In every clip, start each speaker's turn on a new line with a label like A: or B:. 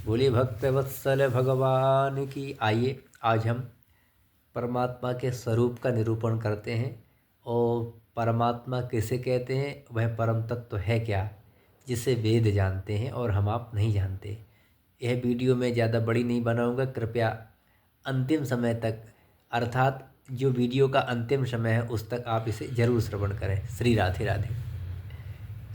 A: बोलिए भक्त वत्सल भगवान की। आइए आज हम परमात्मा के स्वरूप का निरूपण करते हैं। और परमात्मा किसे कहते हैं, वह परम तत्व है क्या जिसे वेद जानते हैं और हम आप नहीं जानते। यह वीडियो मैं ज़्यादा बड़ी नहीं बनाऊंगा, कृपया अंतिम समय तक, अर्थात जो वीडियो का अंतिम समय है उस तक आप इसे जरूर श्रवण करें। श्री राधे राधे।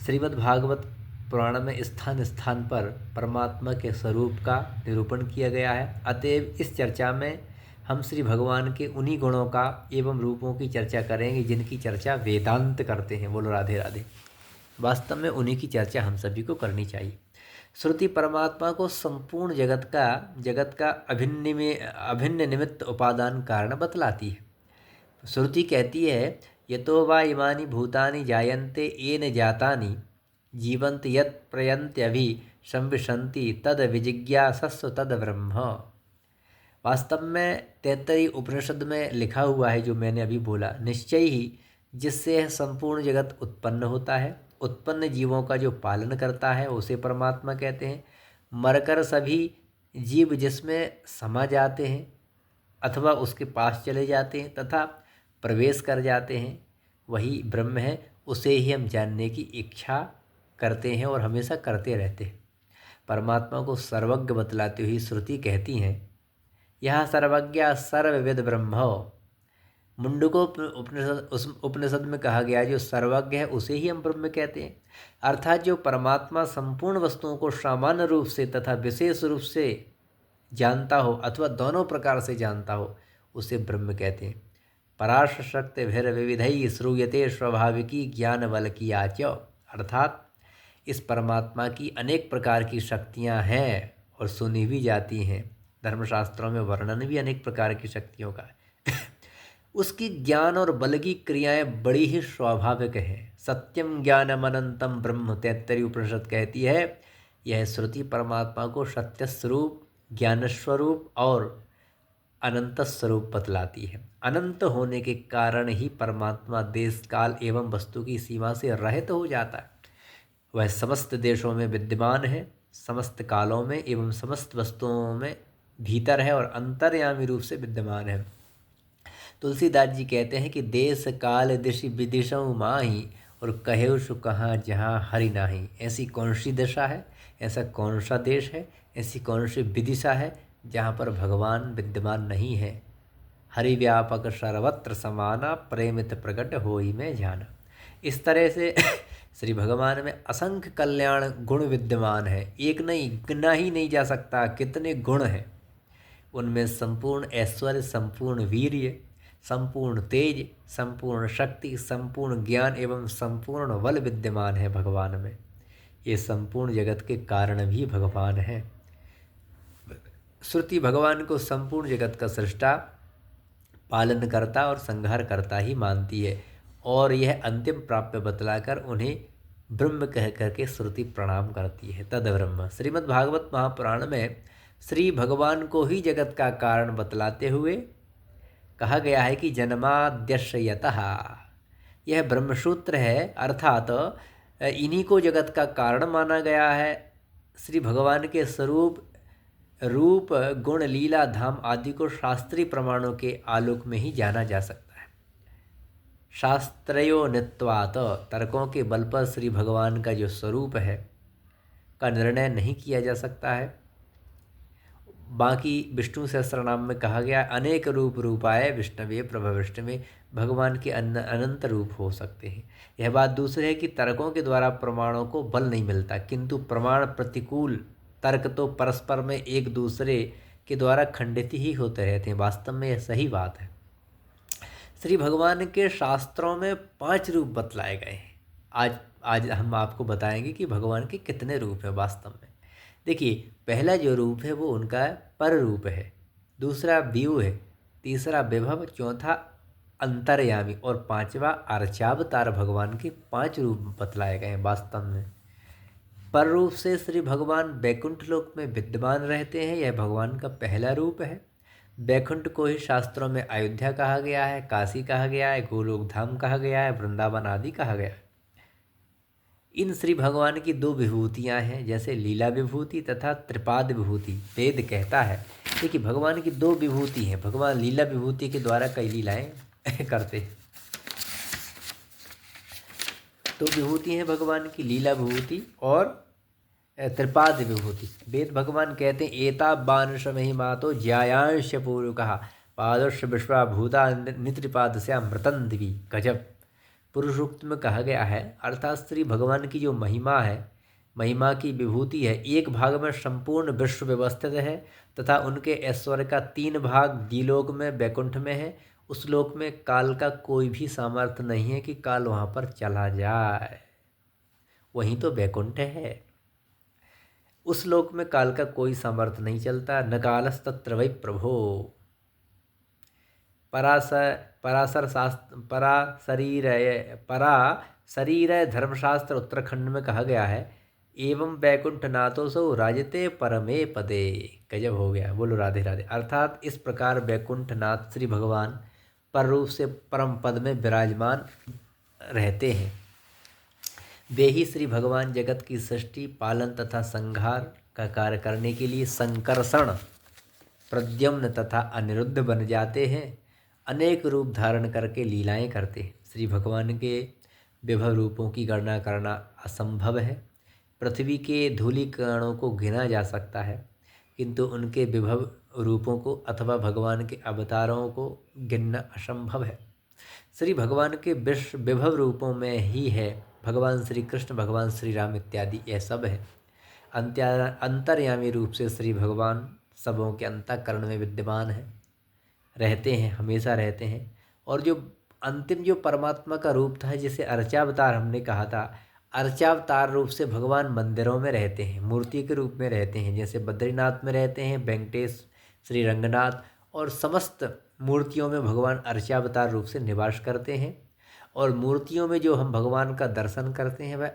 A: श्रीमद् भागवत पुराण में स्थान स्थान पर परमात्मा के स्वरूप का निरूपण किया गया है। अतएव इस चर्चा में हम श्री भगवान के उन्हीं गुणों का एवं रूपों की चर्चा करेंगे जिनकी चर्चा वेदांत करते हैं। बोलो राधे राधे। वास्तव में उन्हीं की चर्चा हम सभी को करनी चाहिए। श्रुति परमात्मा को संपूर्ण जगत का अभिन्न निमित्त उपादान कारण बतलाती है। श्रुति कहती है, यतो वा इमानि भूतानि जायन्ते येन जातानि जीवन्त यत् प्रयन्त्यभि संविशन्ति तद विजिज्ञासस्व तद ब्रह्म। वास्तव में तैत्तरीय उपनिषद में लिखा हुआ है, जो मैंने अभी बोला, निश्चय ही जिससे यह संपूर्ण जगत उत्पन्न होता है, उत्पन्न जीवों का जो पालन करता है उसे परमात्मा कहते हैं। मरकर सभी जीव जिसमें समा जाते हैं अथवा उसके पास चले जाते हैं तथा प्रवेश कर जाते हैं, वही ब्रह्म है। उसे ही हम जानने की इच्छा करते हैं और हमेशा करते रहते हैं। परमात्मा को सर्वज्ञ बतलाते हुए श्रुति कहती हैं, यह सर्वज्ञ सर्वविद ब्रह्म। मुंडको उस उपनिषद में कहा गया, जो सर्वज्ञ है उसे ही हम ब्रह्म कहते हैं। अर्थात जो परमात्मा संपूर्ण वस्तुओं को सामान्य रूप से तथा विशेष रूप से जानता हो अथवा दोनों प्रकार से जानता हो, उसे ब्रह्म कहते हैं। पराश शक्ति भैर विविधई श्रूयते स्वाभाविकी ज्ञान बल की आच। अर्थात इस परमात्मा की अनेक प्रकार की शक्तियाँ हैं और सुनी भी जाती हैं। धर्मशास्त्रों में वर्णन भी अनेक प्रकार की शक्तियों का है। उसकी ज्ञान और बल की क्रियाएं बड़ी ही स्वाभाविक हैं। सत्यम ज्ञानम अनंतम ब्रह्म, तैत्तरीय उपनिषद कहती है, यह श्रुति परमात्मा को सत्य स्वरूप, ज्ञान स्वरूप और अनंत स्वरूप बतलाती है। अनंत होने के कारण ही परमात्मा देश काल एवं वस्तु की सीमा से रहित हो जाता है। वह समस्त देशों में विद्यमान है, समस्त कालों में एवं समस्त वस्तुओं में भीतर है और अंतर्यामी रूप से विद्यमान है। तुलसीदास जी कहते हैं कि देश काल दिशि विदिशऊ माही और कहेउ सु कहाँ जहाँ हरि नाही। ऐसी कौन सी दिशा है, ऐसा कौन सा देश है, ऐसी कौन सी विदिशा है जहाँ पर भगवान विद्यमान नहीं है। हरि व्यापक सर्वत्र समाना प्रेमित प्रकट होई में जाना। इस तरह से श्री भगवान में असंख्य कल्याण गुण विद्यमान है। एक नहीं, गिना ही नहीं जा सकता कितने गुण हैं। उनमें संपूर्ण ऐश्वर्य, संपूर्ण वीर्य, संपूर्ण तेज, संपूर्ण शक्ति, संपूर्ण ज्ञान एवं संपूर्ण बल विद्यमान है भगवान में। ये संपूर्ण जगत के कारण भी भगवान है। श्रुति भगवान को संपूर्ण जगत का सृष्टा, पालन करता और संहार करता ही मानती है और यह अंतिम प्राप्य बतलाकर उन्हें ब्रह्म कह करके श्रुति प्रणाम करती है। तद ब्रह्म। श्रीमद् भागवत महापुराण में श्री भगवान को ही जगत का कारण बतलाते हुए कहा गया है कि जन्माद्यश्यतः, यह ब्रह्मसूत्र है। अर्थात इन्हीं को जगत का कारण माना गया है। श्री भगवान के स्वरूप, रूप, गुण, लीला, धाम आदि को शास्त्रीय प्रमाणों के आलोक में ही जाना जा सकता है। शास्त्रयो नित्वात, तर्कों के बल पर श्री भगवान का जो स्वरूप है का निर्णय नहीं किया जा सकता है। बाकी विष्णु सहस्त्रनाम में कहा गया, अनेक रूप रूपाय विष्णवे प्रभविष्णवे, भगवान के अनंत रूप हो सकते हैं। यह बात दूसरी है कि तर्कों के द्वारा प्रमाणों को बल नहीं मिलता, किंतु प्रमाण प्रतिकूल तर्क तो परस्पर में एक दूसरे के द्वारा खंडित ही होते रहते हैं। वास्तव में यह सही बात है। श्री भगवान के शास्त्रों में 5 रूप बतलाए गए हैं। आज हम आपको बताएंगे कि भगवान के कितने रूप हैं वास्तव में। देखिए, पहला जो रूप है वो उनका पर रूप है, दूसरा व्यू है, तीसरा विभव, चौथा अंतर्यामी और पांचवा अर्चावतार। भगवान के 5 रूप बतलाए गए हैं वास्तव में। पर रूप से श्री भगवान वैकुंठ लोक में विद्यमान रहते हैं, यह भगवान का पहला रूप है। वैकुंठ को ही शास्त्रों में अयोध्या कहा गया है, काशी कहा गया है, गोलोक धाम कहा गया है, वृंदावन आदि कहा गया है। इन श्री भगवान की दो विभूतियाँ हैं, जैसे लीला विभूति तथा त्रिपाद विभूति। वेद कहता है कि भगवान की दो विभूति हैं। भगवान लीला विभूति के द्वारा कई लीलाएं करते हैं। दो विभूति हैं भगवान की, लीला विभूति और त्रिपाद विभूति। वेद भगवान कहते हैं एता बानुष महिमा तो ज्यायांश पूर्वकः पादर्श विश्वाभूता नित्रिपाद से अमृतन दिवी। गजब। पुरुष सूक्त में कहा गया है, अर्थात श्री भगवान की जो महिमा है, महिमा की विभूति है, एक भाग में संपूर्ण विश्व व्यवस्थित है तथा उनके ऐश्वर्य का 3 भाग द्विलोक में वैकुंठ में है। उस लोक में काल का कोई भी सामर्थ्य नहीं है कि काल वहाँ पर चला जाए। वहीं तो वैकुंठ है। उस लोक में काल का कोई सामर्थ्य नहीं चलता। न कालस्तत्र वै प्रभो। शरीर धर्मशास्त्र उत्तराखंड में कहा गया है, एवं वैकुंठनाथोसौ राजते परमे पदे। गजब हो गया। बोलो राधे राधे। अर्थात इस प्रकार वैकुंठनाथ श्री भगवान पर रूप से परम पद में विराजमान रहते हैं। वे ही श्री भगवान जगत की सृष्टि, पालन तथा संहार का कार्य करने के लिए संकर्षण, प्रद्युम्न तथा अनिरुद्ध बन जाते हैं। अनेक रूप धारण करके लीलाएं करते हैं। श्री भगवान के विभव रूपों की गणना करना असंभव है। पृथ्वी के धूलिकणों को गिना जा सकता है, किंतु उनके विभव रूपों को अथवा भगवान के अवतारों को गिनना असंभव है। श्री भगवान के विभव रूपों में ही है भगवान श्री कृष्ण, भगवान श्री राम इत्यादि, यह सब है। अंतर्यामी रूप से श्री भगवान सबों के अंतःकरण में विद्यमान है, रहते हैं, हमेशा रहते हैं। और जो अंतिम जो परमात्मा का रूप था, जिसे अर्चावतार हमने कहा था, अर्चावतार रूप से भगवान मंदिरों में रहते हैं, मूर्ति के रूप में रहते हैं। जैसे बद्रीनाथ में रहते हैं वेंकटेश, श्री रंगनाथ, और समस्त मूर्तियों में भगवान अर्चावतार रूप से निवास करते हैं। और मूर्तियों में जो हम भगवान का दर्शन करते हैं वह